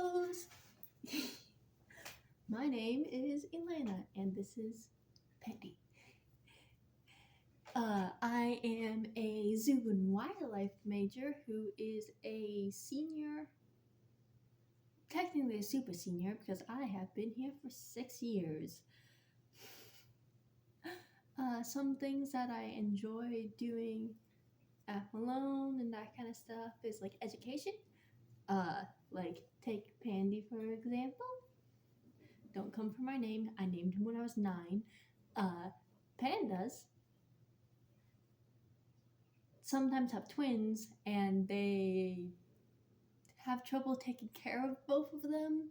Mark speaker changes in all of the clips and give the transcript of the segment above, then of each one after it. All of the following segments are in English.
Speaker 1: Kiddos! My name is Elena, and this is Petty. I am a zoo and wildlife major who is a senior, technically a super senior because I have been here for 6 years. Some things that I enjoy doing at Malone and that kind of stuff is like education. Like take Pandy for example. Don't come for my name. I named him when I was 9. Pandas sometimes have twins and they have trouble taking care of both of them.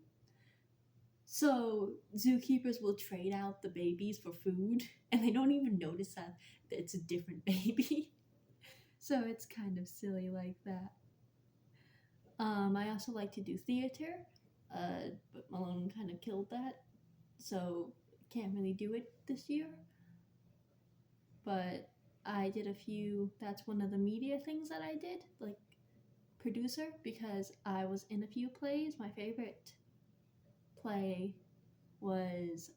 Speaker 1: So zookeepers will trade out the babies for food and they don't even notice that it's a different baby. So it's kind of silly like that. I also like to do theater, but Malone kind of killed that, so can't really do it this year. But I did a few, that's one of the media things that I did, like producer, because I was in a few plays. My favorite play was,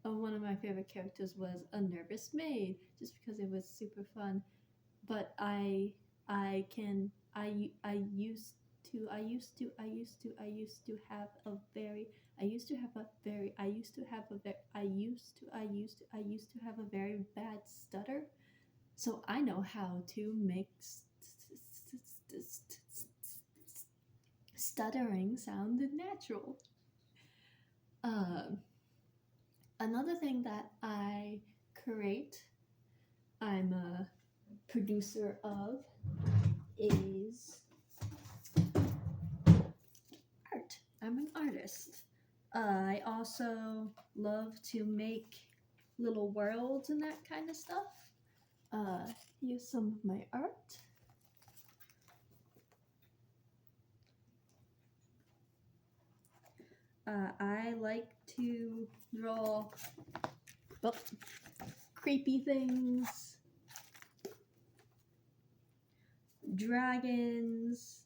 Speaker 1: one of my favorite characters was a nervous maid, just because it was super fun. But I used to have a very bad stutter, so I know how to make stuttering sound natural. Another thing that I create, I'm a producer of, is art. I'm an artist. I also love to make little worlds and that kind of stuff. Here's some of my art. I like to draw creepy things, dragons.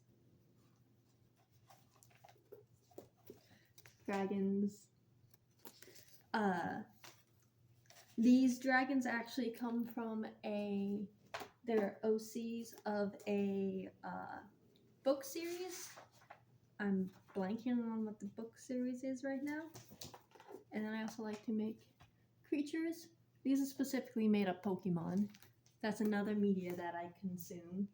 Speaker 1: These dragons actually come from they're OCs of a book series. I'm blanking on what the book series is right now. And then I also like to make creatures. These are specifically made of Pokemon. That's another media that I consume,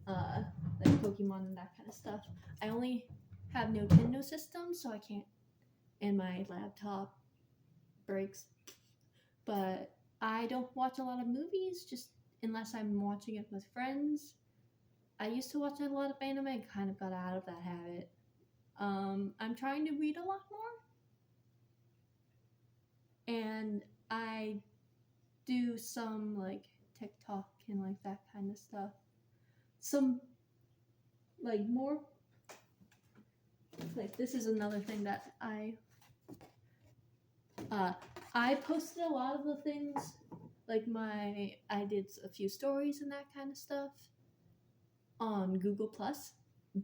Speaker 1: like Pokemon and that kind of stuff. I only have Nintendo systems, so I can't, and my laptop breaks. But I don't watch a lot of movies, just unless I'm watching it with friends. I used to watch a lot of anime and kind of got out of that habit. I'm trying to read a lot more, and I do some like TikTok and like that kind of stuff. Some like more like this is another thing that I posted a lot of the things, like I did a few stories and that kind of stuff on Google Plus.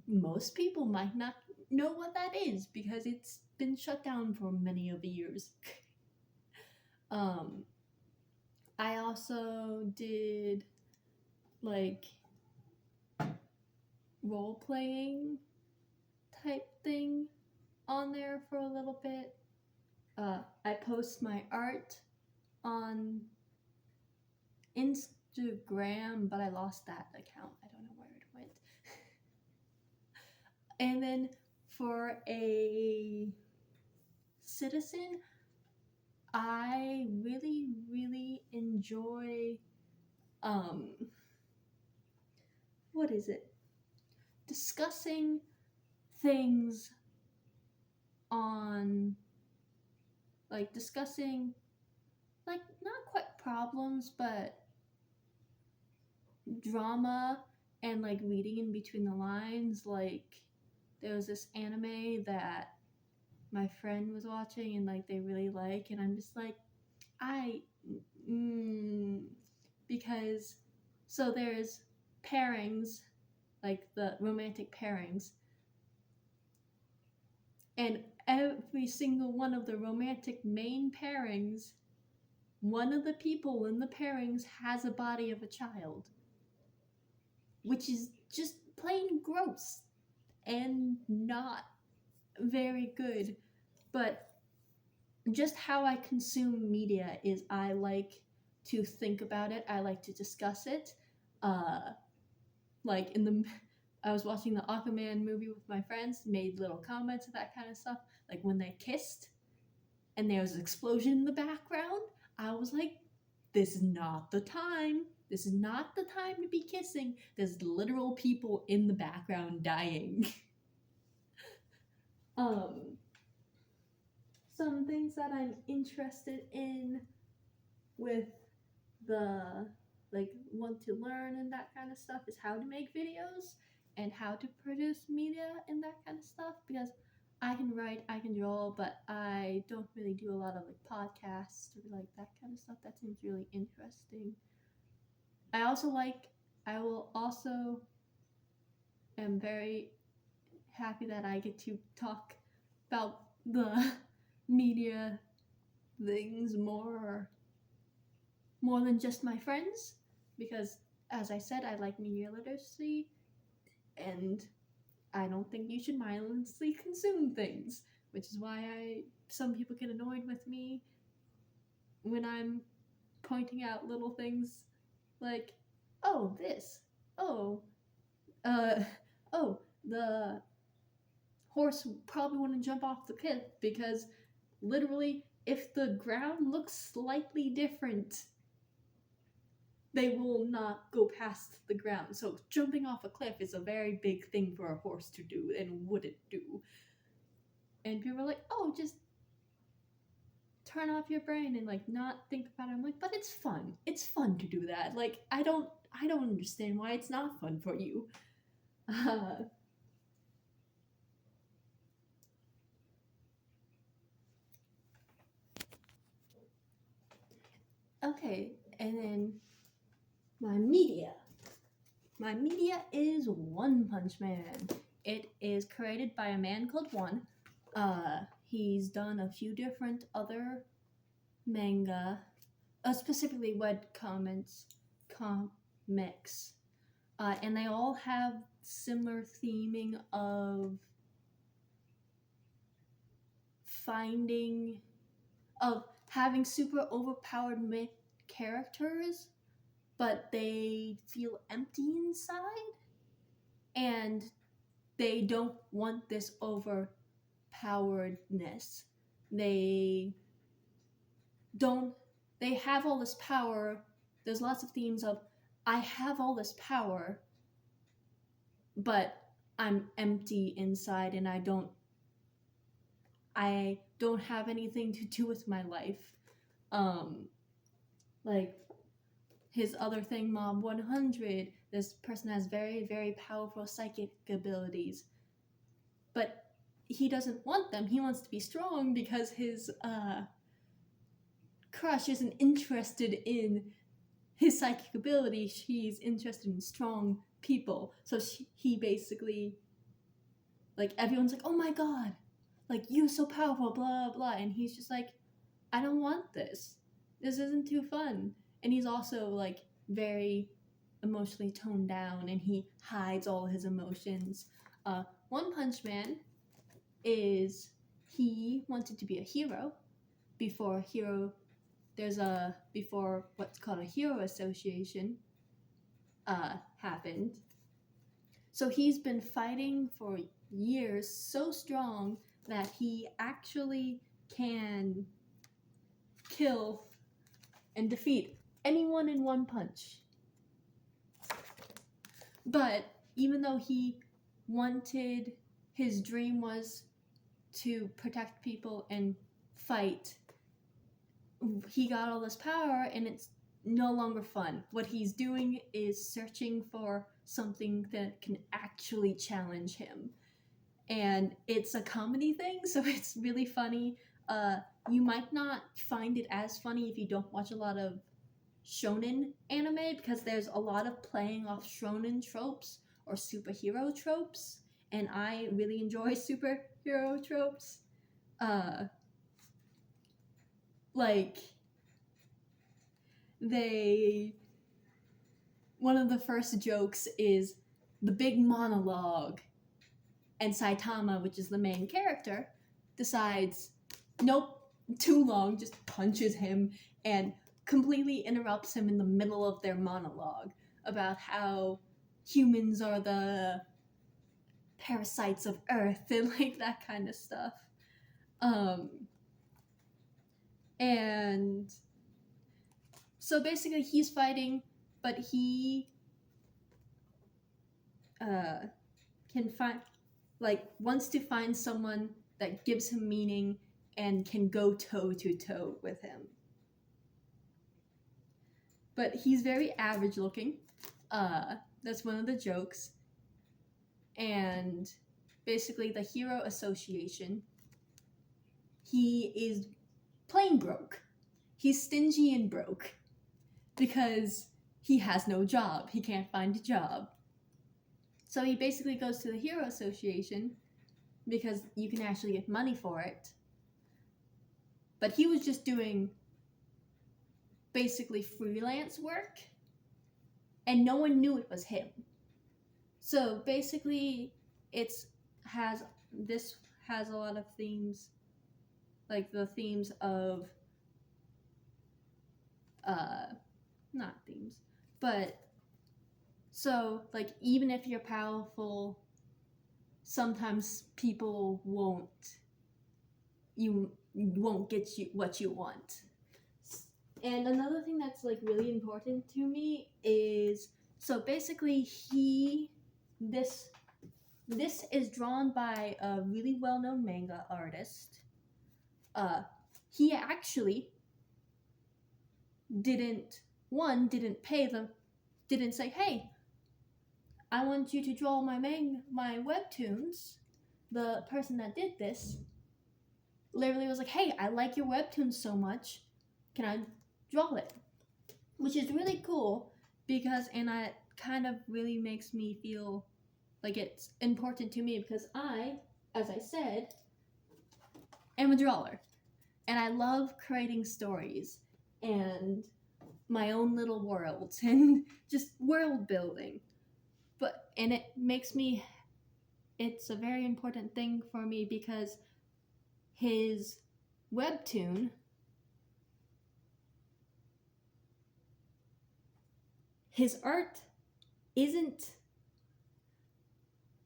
Speaker 1: Most people might not know what that is because it's been shut down for many of the years. I also did like role playing type thing on there for a little bit. I post my art on Instagram, but I lost that account. I don't know where it went. And then for a citizen, I really, really enjoy, what is it? Discussing things on, like discussing, like not quite problems, but drama and like reading in between the lines. Like there was this anime that my friend was watching and like they really like, and I'm just like, because so there's pairings, like the romantic pairings, And every single one of the romantic main pairings, one of the people in the pairings has a body of a child, which is just plain gross and not very good. But just how I consume media is I like to think about it, I like to discuss it. Like I was watching the Aquaman movie with my friends, made little comments of that kind of stuff. Like when they kissed and there was an explosion in the background, I was like, this is not the time. This is not the time to be kissing. There's literal people in the background dying. Some things that I'm interested in with the want to learn and that kind of stuff is how to make videos and how to produce media and that kind of stuff, because I can write, I can draw, but I don't really do a lot of podcasts or that kind of stuff. That seems really interesting. I will also am very happy that I get to talk about the media things more than just my friends, because as I said, I like media literacy and I don't think you should mindlessly consume things, which is why some people get annoyed with me when I'm pointing out little things like, oh, this, oh, the horse probably wouldn't jump off the cliff, because literally, if the ground looks slightly different, they will not go past the ground. So jumping off a cliff is a very big thing for a horse to do and wouldn't do. And people are like, oh, just turn off your brain and not think about it. I'm like, but it's fun. It's fun to do that. I don't understand why it's not fun for you. Okay, and then my media. My media is One Punch Man. It is created by a man called One. He's done a few different other manga, specifically webcomics, and they all have similar theming of having super overpowered characters, but they feel empty inside, and they don't want this overpoweredness. They have all this power. There's lots of themes of, I have all this power, but I'm empty inside and I don't have anything to do with my life. Like his other thing, Mob 100, this person has very, very powerful psychic abilities, but he doesn't want them. He wants to be strong because his crush isn't interested in his psychic ability. She's interested in strong people. So he basically, everyone's like, oh my god, you're so powerful, blah blah, and he's just like, I don't want this. This isn't too fun. And he's also very emotionally toned down, and he hides all his emotions. One Punch Man he wanted to be a hero before what's called a hero association happened. So he's been fighting for years, so strong that he actually can kill and defeat anyone in one punch. But even though his dream was to protect people and fight, he got all this power and it's no longer fun. What he's doing is searching for something that can actually challenge him. And it's a comedy thing, so it's really funny. You might not find it as funny if you don't watch a lot of shonen anime, because there's a lot of playing off shonen tropes or superhero tropes, and I really enjoy hero tropes. Like, one of the first jokes is the big monologue, and Saitama, which is the main character, decides, nope, too long, just punches him and completely interrupts him in the middle of their monologue about how humans are the parasites of Earth and like that kind of stuff. And so basically he's fighting, but he can find, like, wants to find someone that gives him meaning and can go toe to toe with him. But he's very average looking. That's one of the jokes. And basically the Hero Association, he is plain broke. He's stingy and broke because he has no job. He can't find a job. So he basically goes to the Hero Association because you can actually get money for it. But he was just doing basically freelance work, and no one knew it was him. So basically this has a lot of themes, like the themes of not themes, but so like even if you're powerful, sometimes people won't get you what you want. And another thing that's like really important to me is, so basically this is drawn by a really well-known manga artist. He actually didn't say, hey, I want you to draw my webtoons. The person that did this literally was like, hey, I like your webtoons so much, can I draw it? Which is really cool because, and it kind of really makes me feel like it's important to me because I, as I said, am a drawer. And I love creating stories and my own little worlds and just world building. And it makes me, it's a very important thing for me because his webtoon, his art isn't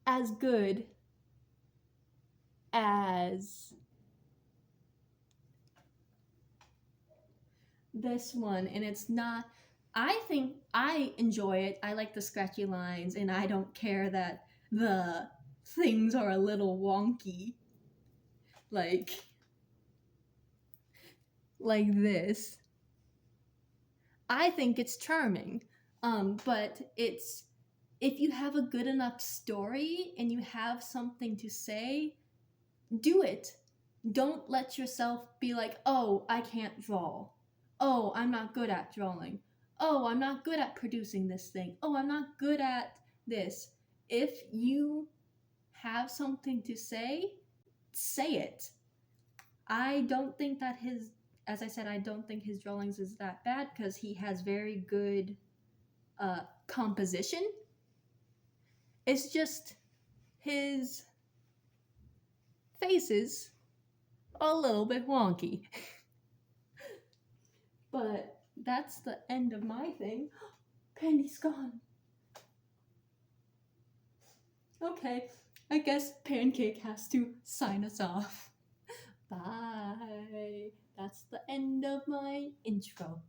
Speaker 1: as good as this one, and it's not, I think I enjoy it. I like the scratchy lines, and I don't care that the things are a little wonky. Like this. I think it's charming. But it's, if you have a good enough story and you have something to say, do it. Don't let yourself be like, oh, I can't draw. Oh, I'm not good at drawing. Oh, I'm not good at producing this thing. Oh, I'm not good at this. If you have something to say it. I don't think that as I said, I don't think his drawings is that bad because he has very good composition. It's just his face is a little bit wonky. But that's the end of my thing. Pandy's gone. Okay, I guess Pancake has to sign us off. Bye. That's the end of my intro.